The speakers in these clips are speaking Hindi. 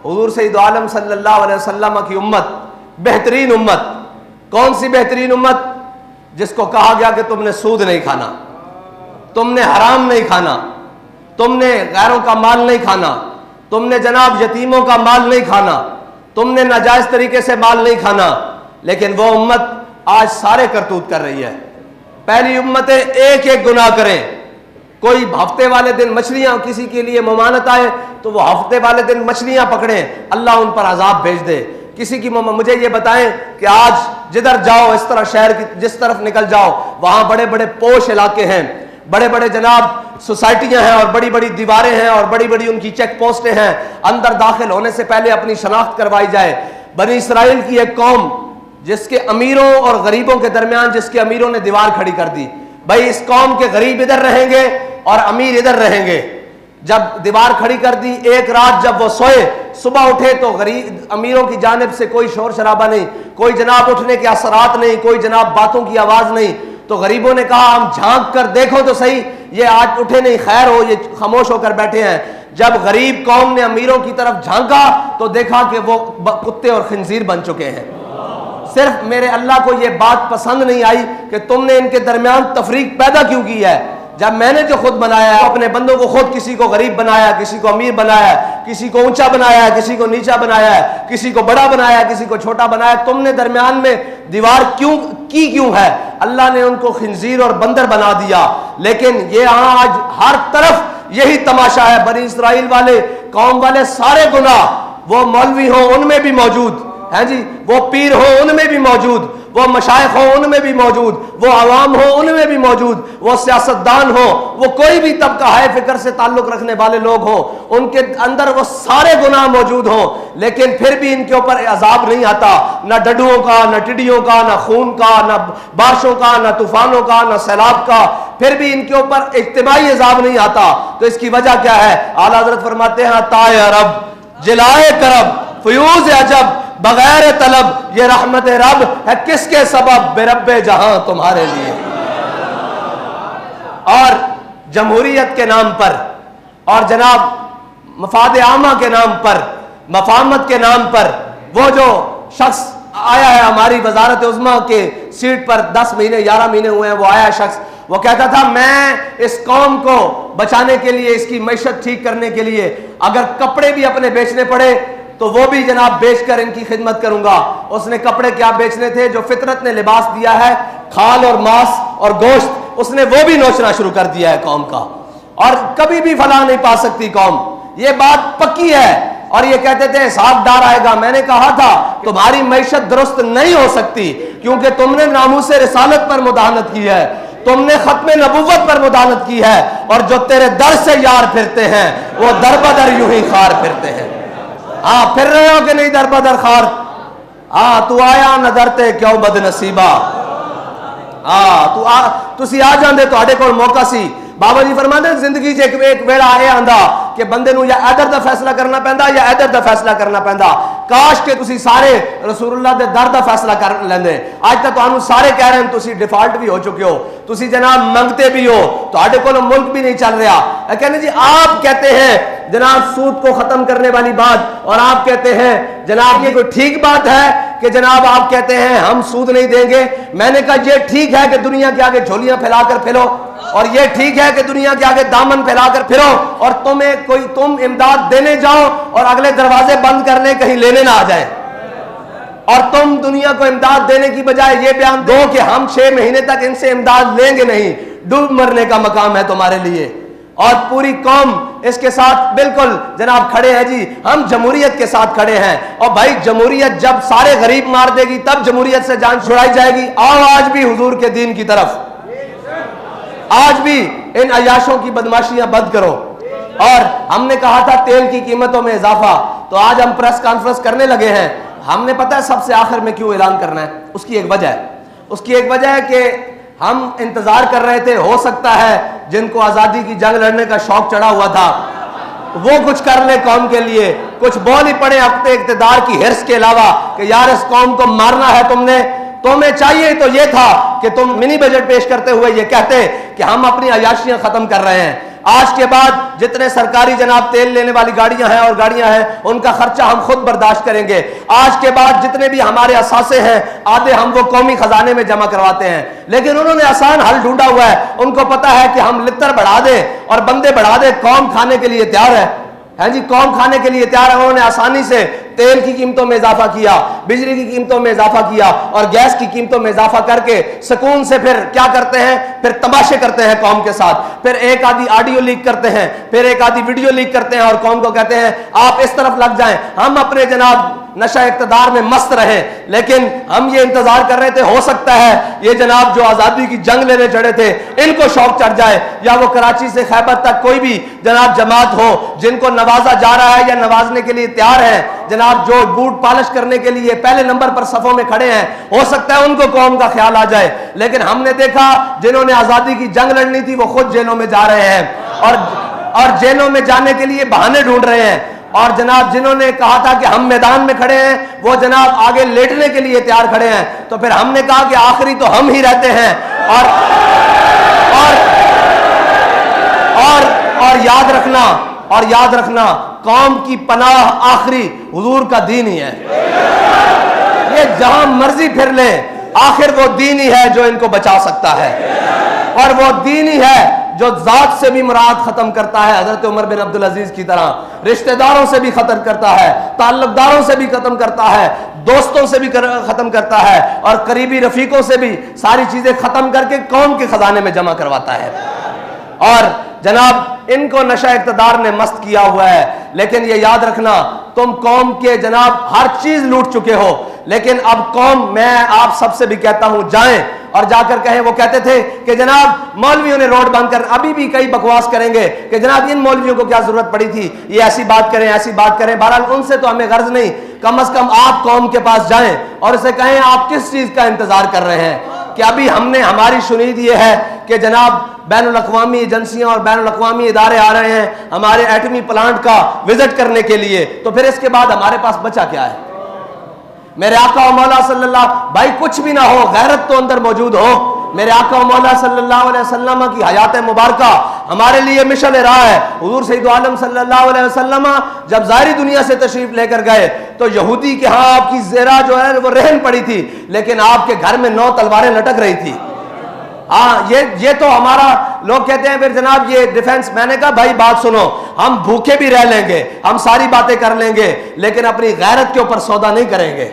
हुजूर सैयद आलम सल्लल्लाहु अलैहि वसल्लम की उम्मत बेहतरीन उम्मत। कौन सी बेहतरीन उम्मत? जिसको कहा गया कि तुमने सूद नहीं खाना, तुमने हराम नहीं खाना, तुमने गैरों का माल नहीं खाना, तुमने जनाब यतीमों का माल नहीं खाना, तुमने नाजायज तरीके से माल नहीं खाना। लेकिन वो उम्मत आज सारे करतूत कर रही है। पहली उम्मतें एक एक गुनाह करें। कोई हफ्ते वाले दिन मछलियां किसी के लिए ममानत आए तो वो हफ्ते वाले दिन मछलियां पकड़ें, अल्लाह उन पर अजाब भेज दे। किसी की मुझे ये बताएं कि आज जिधर जाओ, इस तरह शहर की जिस तरफ निकल जाओ, वहां बड़े बड़े पोश इलाके हैं, बड़े बड़े जनाब सोसाइटियां हैं और बड़ी बड़ी दीवारें हैं और बड़ी बड़ी उनकी चेक पोस्टें हैं। अंदर दाखिल होने से पहले अपनी शनाख्त करवाई जाए। बनी इसराइल की एक कौम जिसके अमीरों और गरीबों के दरमियान जिसके अमीरों ने दीवार खड़ी कर दी, भाई इस कौम के गरीब इधर रहेंगे और अमीर इधर रहेंगे। जब दीवार खड़ी कर दी, एक रात जब वो सोए, सुबह उठे तो गरीब अमीरों की जानिब से कोई शोर शराबा नहीं, कोई जनाब उठने के असरात नहीं, कोई जनाब बातों की आवाज नहीं। तो गरीबों ने कहा हम झांक कर देखो तो सही, ये आज उठे नहीं, खैर हो, ये खामोश होकर बैठे हैं। जब गरीब कौम ने अमीरों की तरफ झांका तो देखा कि वो कुत्ते और खिंजीर बन चुके हैं। सिर्फ मेरे अल्लाह को यह बात पसंद नहीं आई कि तुमने इनके दरमियान तफरीक पैदा क्यों की है। जब मैंने जो खुद बनाया है अपने बंदों को, खुद किसी को गरीब बनाया, किसी को अमीर बनाया, किसी को ऊंचा बनाया, किसी को नीचा बनाया, किसी को बड़ा बनाया, किसी को छोटा बनाया, तुमने दरमियान में दीवार क्यों है? अल्लाह ने उनको खिंजीर और बंदर बना दिया। लेकिन ये आज हर तरफ यही तमाशा है। बनी इसराइल वाले कौम वाले सारे गुनाह, वो मौलवी हो उनमें भी मौजूद है जी, वो पीर हो उनमें भी मौजूद, वो मशाइख हो उनमें भी मौजूद, वो अवाम हो उनमें भी मौजूद, वो सियासतदान हो, वो कोई भी तबका है फिक्र से ताल्लुक रखने वाले लोग हो, उनके अंदर वो सारे गुनाह मौजूद हो। लेकिन फिर भी इनके ऊपर अजाब नहीं आता, ना डड्डुओं का, ना टिड्डियों का, ना खून का, ना बारिशों का, ना तूफानों का, ना सैलाब का, फिर भी इनके ऊपर इज्तिमाई अजाब नहीं आता। तो इसकी वजह क्या है? आला हज़रत फरमाते हैं ताए अरब जिलाए करब फ्यूज अजब बगैर तलब, ये रहमत रब है किसके सबब, बेरब्बे जहां तुम्हारे लिए। और जमहूरियत के नाम पर और जनाब मफाद आमा के नाम पर, मफामत के नाम पर, वो जो शख्स आया है हमारी वजारत उज़्मा के सीट पर 10 महीने 11 महीने हुए हैं, वो आया शख्स, वो कहता था मैं इस कौम को बचाने के लिए, इसकी मैशत ठीक करने के लिए अगर कपड़े भी अपने बेचने पड़े तो वो भी जनाब बेचकर इनकी खिदमत करूंगा। उसने कपड़े क्या बेचने थे? जो फितरत ने लिबास दिया है, खाल और मांस और गोश्त, उसने वो भी नोचना शुरू कर दिया है कौम का। और कभी भी फलाह नहीं पा सकती कौम, ये बात पक्की है। और ये कहते थे हिसाबदार आएगा। मैंने कहा था तुम्हारी मैशत दुरुस्त नहीं हो सकती क्योंकि तुमने नामूसे रिसालत पर मुदाहनत की है, तुमने खत्मे नबुव्वत पर मुदाहनत की है, और जो तेरे दर से यार फिरते हैं वो दर बदर यूं ही खार फिरते हैं। हाँ, फिर रहे हो कि नहीं दर बदर खार? हाँ, तू आया नजरते क्यों बदनसीबा। हाँ, तुसी आ जाते तुहाडे कोल मौका सी। बाबा जी फरमाते जिंदगी च एक वेला आए आंदा कि बंदे नूं या इधर दा फैसला करना पैंदा या इधर दा फैसला करना पैंदा। काश के तुसी सारे रसूलुल्लाह दे दर दा फैसला कर लेंदे। आज तक तुहानू सारे कह रहे हैं तुसी डिफॉल्ट भी हो चुके हो, तुसी जनाब मंगते भी हो, तुहाडे कोल मुल्क भी नहीं चल रहा। कहने जी आप कहते हैं जनाब सूद को खत्म करने वाली बात, और आप कहते हैं जनाब ये कोई ठीक बात है कि जनाब आप कहते हैं हम सूद नहीं देंगे। मैंने कहा ये ठीक है कि दुनिया के आगे झोलियां फैलाकर फिरो, और ये ठीक है कि दुनिया के आगे दामन फैलाकर फिरो, और तुम इमदाद देने जाओ और अगले दरवाजे बंद करने कहीं लेने ना आ जाए, और तुम दुनिया को इमदाद देने की बजाय ये बयान दो कि हम 6 महीने तक इनसे इमदाद लेंगे नहीं। डूब मरने का मकाम है तुम्हारे लिए। और पूरी कौम इसके साथ बिल्कुल जनाब खड़े हैं जी, हम जमहूरियत के साथ खड़े हैं। और भाई जमहूरियत जब सारे गरीब मार देगी तब जमहूरियत से जान छुड़ाई जाएगी। आओ आज भी हुजूर के दीन की तरफ, आज भी इन अयाशों की बदमाशियां बंद करो। और हमने कहा था तेल की कीमतों में इजाफा, तो आज हम प्रेस कॉन्फ्रेंस करने लगे हैं। हमने पता है सबसे आखिर में क्यों ऐलान करना है, उसकी एक वजह है। उसकी एक वजह है कि हम इंतजार कर रहे थे, हो सकता है जिनको आजादी की जंग लड़ने का शौक चढ़ा हुआ था वो कुछ कर ले कौम के लिए, कुछ बोल ही पड़े अपने इख्तिदार की हिर्स के अलावा कि यार इस कौम को मारना है तुमने। तुम्हें चाहिए तो ये था कि तुम मिनी बजट पेश करते हुए ये कहते कि हम अपनी अयाशियां खत्म कर रहे हैं। आज के बाद जितने सरकारी जनाब तेल लेने वाली गाड़ियां हैं और गाड़ियां हैं, उनका खर्चा हम खुद बर्दाश्त करेंगे। आज के बाद जितने भी हमारे असासे हैं, आधे हम वो कौमी खजाने में जमा करवाते हैं। लेकिन उन्होंने आसान हल ढूंढा हुआ है। उनको पता है कि हम लित्र बढ़ा दें और बंदे बढ़ा दें, कौम खाने के लिए तैयार है जी, कौम खाने के लिए तैयार है। उन्होंने आसानी से तेल की कीमतों में इजाफा किया, बिजली की कीमतों में इजाफा किया और गैस की कीमतों में इजाफा करके सुकून से फिर क्या करते हैं, फिर तमाशे करते हैं कौम के साथ। फिर एक आधी ऑडियो लीक करते हैं, फिर एक आधी वीडियो लीक करते हैं और कौम को कहते हैं आप इस तरफ लग जाएं। हम अपने जनाब नशा इक़्तिदार में मस्त रहे, लेकिन हम ये इंतजार कर रहे थे हो सकता है ये जनाब जो आजादी की जंग लेने चढ़े थे इनको शौक चढ़ जाए, या वो कराची से खैबर तक कोई भी जनाब जमात हो जिनको नवाजा जा रहा है या नवाजने के लिए तैयार है, जनाब जो बूट पॉलिश करने के लिए पहले नंबर पर सफों में खड़े हैं, हो सकता है उनको कौम का ख्याल आ जाए। लेकिन हमने देखा जिन्होंने आजादी की जंग लड़नी थी वो खुद जेलों में जा रहे हैं और जेलों में जाने के लिए बहाने ढूंढ रहे हैं। और जनाब जिन्होंने कहा था कि हम मैदान में खड़े हैं, वो जनाब आगे लेटने के लिए तैयार खड़े हैं। तो फिर हमने कहा कि आखिरी तो हम ही रहते हैं और याद रखना कौम की पनाह आखिरी हुजूर का दीन ही है। ये जहां मर्जी फिर ले, आखिर वो दीन ही है जो इनको बचा सकता है, और वो दीन ही है जो जात से भी मुराद खत्म करता है, हजरत उमर बिन अब्दुल अजीज की तरह। रिश्तेदारों से भी खत्म करता है, ताल्लुकदारों से भी खत्म करता है, दोस्तों से भी खत्म करता है और करीबी रफीकों से भी सारी चीजें खत्म करके कौम के खजाने में जमा करवाता है। और जनाब इनको नशा इक़्तिदार ने मस्त किया हुआ है। लेकिन ये याद रखना, तुम कौम के जनाब हर चीज लूट चुके हो, लेकिन अब कौम, मैं आप सबसे भी कहता हूं जाएं और जाकर कहें। वो कहते थे कि जनाब मौलवियों ने रोड बंद कर, अभी भी कई बकवास करेंगे कि जनाब इन मौलवियों को क्या जरूरत पड़ी थी, ये ऐसी बात करें ऐसी बात करें। बहरहाल उनसे तो हमें गर्ज नहीं, कम से कम आप कौम के पास जाएं और उसे कहें आप किस चीज का इंतजार कर रहे हैं। कि अभी हमारी शुनीद ये है कि जनाब बैनुल अक़वामी एजेंसियां और बैनुल अक़वामी इदारे आ रहे हैं हमारे एटमी प्लांट का विजिट करने के लिए, तो फिर इसके बाद हमारे पास बचा क्या है? मेरे आका और मौला सल्लल्लाहु, भाई कुछ भी ना हो, गैरत तो अंदर मौजूद हो। मेरे आका और मौला सल्लल्लाहु अलैहि वसल्लम की हयात मुबारका हमारे लिए मिशन रहा है। हुजूर सैयद आलम सल्लल्लाहु अलैहि वसल्लम जब ज़ाहिरी दुनिया से तशरीफ लेकर गए तो यहूदी के यहाँ आपकी ज़ेरा जो है वो रहन पड़ी थी, लेकिन आपके घर में 9 तलवारें लटक रही थी। हाँ, ये तो हमारा, लोग कहते हैं फिर जनाब ये डिफेंस। मैंने कहा भाई बात सुनो, हम भूखे भी रह लेंगे, हम सारी बातें कर लेंगे, लेकिन अपनी गैरत के ऊपर सौदा नहीं करेंगे।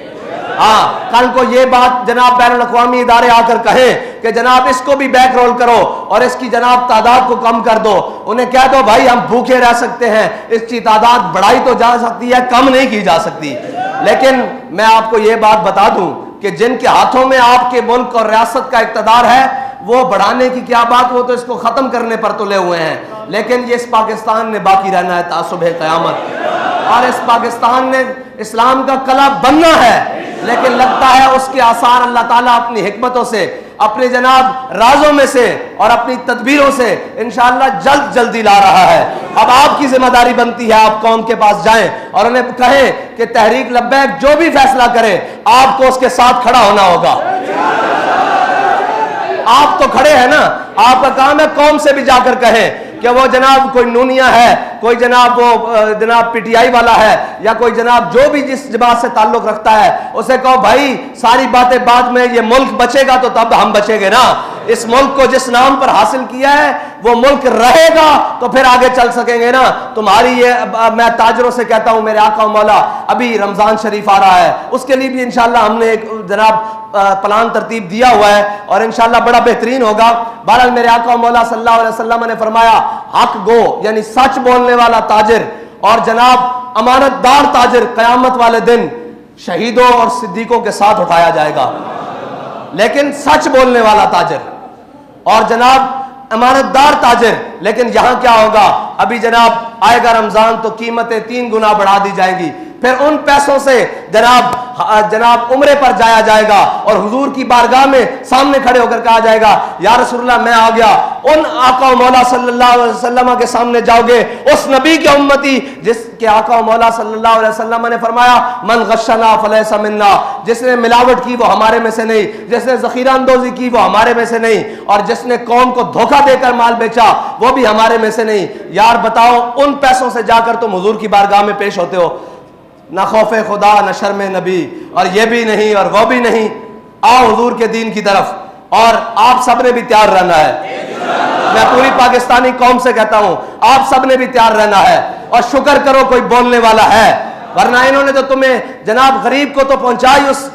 हाँ, कल को ये बात जनाब बैनुल अक़वामी इदारे आकर कहें कि जनाब इसको भी बैक रोल करो और इसकी जनाब तादाद को कम कर दो, उन्हें कह दो भाई हम भूखे रह सकते हैं, इसकी तादाद बढ़ाई तो जा सकती है, कम नहीं की जा सकती। लेकिन मैं आपको ये बात बता दूं कि जिनके हाथों में आपके मुल्क और रियासत का इक़्तिदार है, वो बढ़ाने की क्या बात, वो तो इसको खत्म करने पर तुले हुए हैं। लेकिन ये इस पाकिस्तान ने बाकी रहना है तासुबह क़यामत, और इस पाकिस्तान ने इस्लाम का कला बनना है। लेकिन लगता है उसके आसार अल्लाह ताला अपनी हिकमतों से, अपने जनाब राजों में से और अपनी तदबीरों से इंशाअल्लाह जल्दी ला रहा है। अब आपकी जिम्मेदारी बनती है, आप कौम के पास जाएं और उन्हें कहें कि तहरीक लब्बैक जो भी फैसला करे आपको उसके साथ खड़ा होना होगा। आप तो खड़े हैं ना, आपका काम है कौम से भी जाकर कहें कि वो जनाब कोई नूनिया है, कोई जनाब वो जनाब पीटीआई वाला है, या कोई जनाब जो भी जिस जमात से ताल्लुक रखता है, उसे कहो भाई सारी बातें बाद में, ये मुल्क बचेगा तो तब हम बचेंगे ना। इस मुल्क को जिस नाम पर हासिल किया है वो मुल्क रहेगा तो फिर आगे चल सकेंगे ना। तुम्हारी ये, मैं ताजरों से कहता हूं मेरे आका मौला, अभी रमजान शरीफ आ रहा है, उसके लिए भी इंशाल्लाह हमने एक जनाब प्लान तरतीब दिया हुआ है और इंशाल्लाह बड़ा बेहतरीन होगा। बहरहाल मेरे आका मौला सल्लल्लाहु अलैहि वसल्लम ने फरमाया हक गो यानी सच बोलने वाला ताजिर और जनाब अमानतदार ताजिर क़यामत वाले दिन शहीदों और सिद्दीकों के साथ उठाया जाएगा। लेकिन सच बोलने वाला ताजिर और जनाब अमानतदार ताजिर, लेकिन यहां क्या होगा, अभी जनाब आएगा रमजान तो कीमतें 3 गुना बढ़ा दी जाएंगी। फिर उन पैसों से जनाब जनाब उम्रे पर जाया जाएगा और हुजूर की बारगाह में सामने खड़े होकर कहा जाएगा, या रसूलुल्लाह मैं आ गया। उन आका मौला सल्लल्लाहु अलैहि वसल्लम के सामने जाओगे, उस नबी के उम्मती जिसके आका मौला सल्लल्लाहु अलैहि वसल्लम ने फरमाया, मन गश्शना फलैसा मिन्ना, जिसने मिलावट की वो हमारे में से नहीं, जिसने जखीरा अंदोजी की वो हमारे में से नहीं, और जिसने कौम को धोखा देकर माल बेचा वो भी हमारे में से नहीं। यार बताओ, उन पैसों से जाकर तुम हुजूर की बारगाह में पेश होते हो, ना खौफे खुदा न शर्म नबी, और ये भी नहीं और वो भी नहीं। आओ हुजूर के दीन की तरफ, और आप सब ने भी तैयार रहना है। मैं पूरी पाकिस्तानी कौम से कहता हूं, आप सब ने भी तैयार रहना है, और शुक्र करो कोई बोलने वाला है, वरना इन्होंने तो तुम्हें जनाब गरीब को तो पहुंचाई उस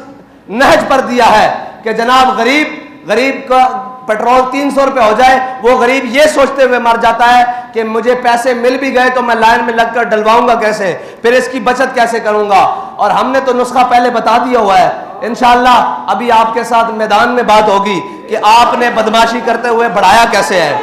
नहज पर दिया है कि जनाब गरीब का पेट्रोल 300 रुपए हो जाए, वो गरीब ये सोचते हुए मर जाता है कि मुझे पैसे मिल भी गए तो मैं लाइन में लगकर डलवाऊंगा कैसे, फिर इसकी बचत कैसे करूंगा। और हमने तो नुस्खा पहले बता दिया हुआ है। इंशाअल्लाह अभी आपके साथ मैदान में बात होगी कि आपने बदमाशी करते हुए बढ़ाया कैसे है।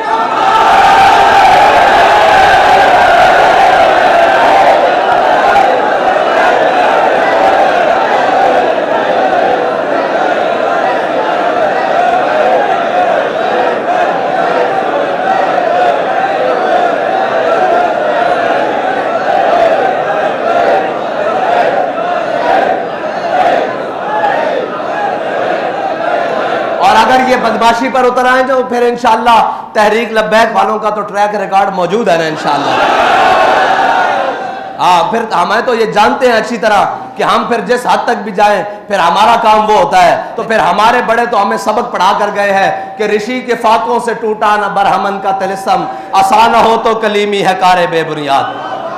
अगर ये बदमाशी पर उतर आए तो फिर इंशाअल्लाह तहरीक लब्बैक वालों का तो ट्रैक रिकॉर्ड मौजूद है ना इंशाअल्लाह। फिर हमें तो ये जानते हैं अच्छी तरह कि हम फिर जिस हद तक भी जाएं फिर हमारा काम वो होता है। तो फिर हमारे बड़े तो हमें सबक पढ़ा कर गए हैं कि ऋषि के फाकों से टूटा न बरहमन का तिलिस्म, आसान हो तो कलीमी है कारे बेबुनियाद।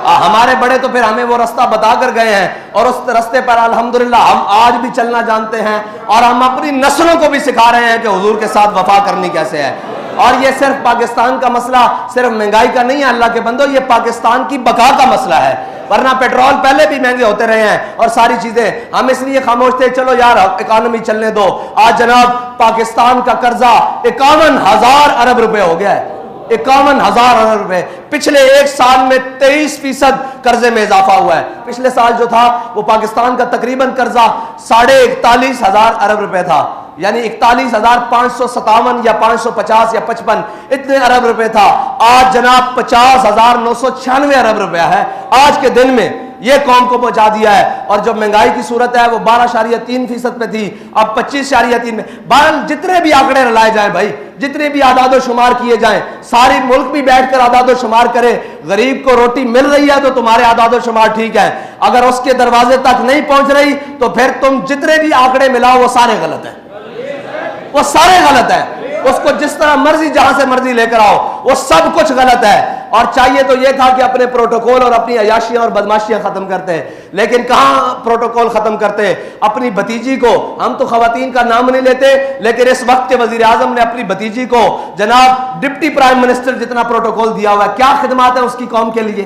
हमारे बड़े तो फिर हमें वो रास्ता बता कर गए हैं, और उस रास्ते पर अल्हम्दुलिल्लाह हम आज भी चलना जानते हैं, और हम अपनी नस्लों को भी सिखा रहे हैं कि हुजूर के साथ वफा करनी कैसे है। और ये सिर्फ पाकिस्तान का मसला, सिर्फ महंगाई का नहीं है अल्लाह के बंदो, ये पाकिस्तान की बका का मसला है। वरना पेट्रोल पहले भी महंगे होते रहे हैं और सारी चीजें, हम इसलिए खामोश थे चलो यार इकोनॉमी चलने दो। आज जनाब पाकिस्तान का कर्जा 51,000 अरब रुपए हो गया है, 51,000 अरब रुपए। पिछले एक साल में 23% कर्जे में इजाफा हुआ है। पिछले साल जो था वो पाकिस्तान का तकरीबन कर्जा 41,500 अरब रुपए था, यानी 41,557 या 550 या 55 इतने अरब रुपए था। आज जनाब 50,996 अरब रुपया है आज के दिन में, ये कौम को पहुंचा दिया है। और जो महंगाई की सूरत है वो 12.3% पे थी, अब 25.3 में। बहरहाल जितने भी आंकड़े लाए जाए भाई, जितने भी आदादो शुमार किए जाएं, सारी मुल्क भी बैठकर आदादो शुमार करे, गरीब को रोटी मिल रही है तो तुम्हारे आदादो शुमार ठीक है, अगर उसके दरवाजे तक नहीं पहुंच रही तो फिर तुम जितने भी आंकड़े मिलाओ वो सारे गलत है, वो सारे गलत है। उसको जिस तरह मर्जी जहां से मर्जी लेकर आओ वो सब कुछ गलत है। और चाहिए तो यह था कि अपने प्रोटोकॉल और अपनी अयाशियां और बदमाशियां खत्म करते हैं, लेकिन कहां प्रोटोकॉल खत्म करते। अपनी भतीजी को, हम तो खवातीन का नाम नहीं लेते, लेकिन इस वक्त के वजीर आजम ने अपनी भतीजी को जनाब डिप्टी प्राइम मिनिस्टर जितना प्रोटोकॉल दिया हुआ है। क्या खिदमत है उसकी कौम के लिए,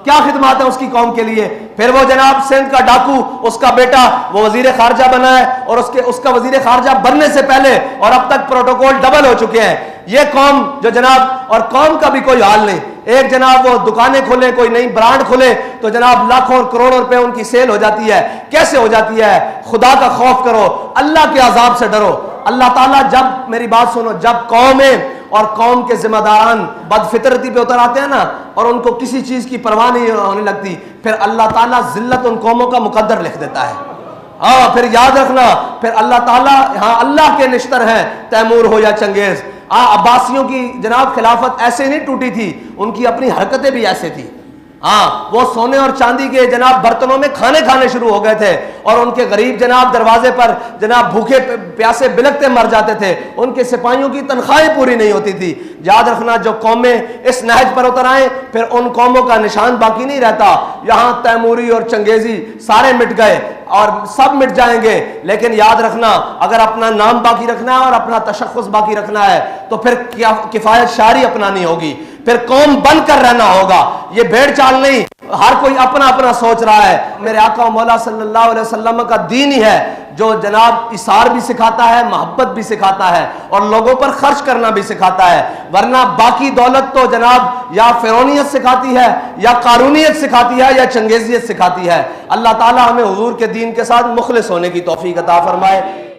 क्या खिदमत है उसकी कौम के लिए। फिर वो जनाब सिंध का डाकू, उसका बेटा वो वजीर खारजा बना है, और उसका वजीर खारजा बनने से पहले और अब तक प्रोटोकॉल डबल हो चुके हैं। ये कौम जो जनाब, और कौम का भी कोई हाल नहीं, एक जनाब वो दुकानें खोले, कोई नई ब्रांड खोले तो जनाब लाखों और करोड़ों रुपए उनकी सेल हो जाती है। कैसे हो जाती है? खुदा का खौफ करो, अल्लाह के अजाब से डरो। अल्लाह ताला जब, मेरी बात सुनो, जब कौमें और कौम के जिम्मेदारान बदफितरती पे उतर आते हैं ना, और उनको किसी चीज की परवाह नहीं होने लगती, फिर अल्लाह ताला जिल्लत उन कौमों का मुकद्दर लिख देता है। हाँ, फिर याद रखना, फिर अल्लाह ताला, हाँ अल्लाह के निश्तर हैं, तैमूर हो या चंगेज। अब्बासियों की जनाब खिलाफत ऐसे नहीं टूटी थी, उनकी अपनी हरकतें भी ऐसे थी। हाँ, वो सोने और चांदी के जनाब बर्तनों में खाने शुरू हो गए थे, और उनके गरीब जनाब दरवाजे पर जनाब भूखे प्यासे बिलखते मर जाते थे, उनके सिपाहियों की तनख्वाहें पूरी नहीं होती थी। याद रखना, जो कौमें इस नहज पर उतर आए फिर उन कौमों का निशान बाकी नहीं रहता। यहाँ तैमूरी और चंगेजी सारे मिट गए और सब मिट जाएंगे, लेकिन याद रखना अगर अपना नाम बाकी रखना है और अपना तशख्खुस बाकी रखना है तो फिर किफायत शारी अपनानी होगी, फिर कौम बनकर रहना होगा। ये भेड़ चाल नहीं, हर कोई अपना अपना सोच रहा है। मेरे आका मौला सल्लल्लाहु अलैहि वसल्लम का दीन ही है जो जनाब इसार भी सिखाता है, मोहब्बत भी सिखाता है और लोगों पर खर्च करना भी सिखाता है। वरना बाकी दौलत तो जनाब या फिरौनियत सिखाती है, या कारूनियत सिखाती है, या चंगेजियत सिखाती है। अल्लाह ताला हमें हुजूर के दीन के साथ मुखलिस होने की तौफीक अता फरमाए।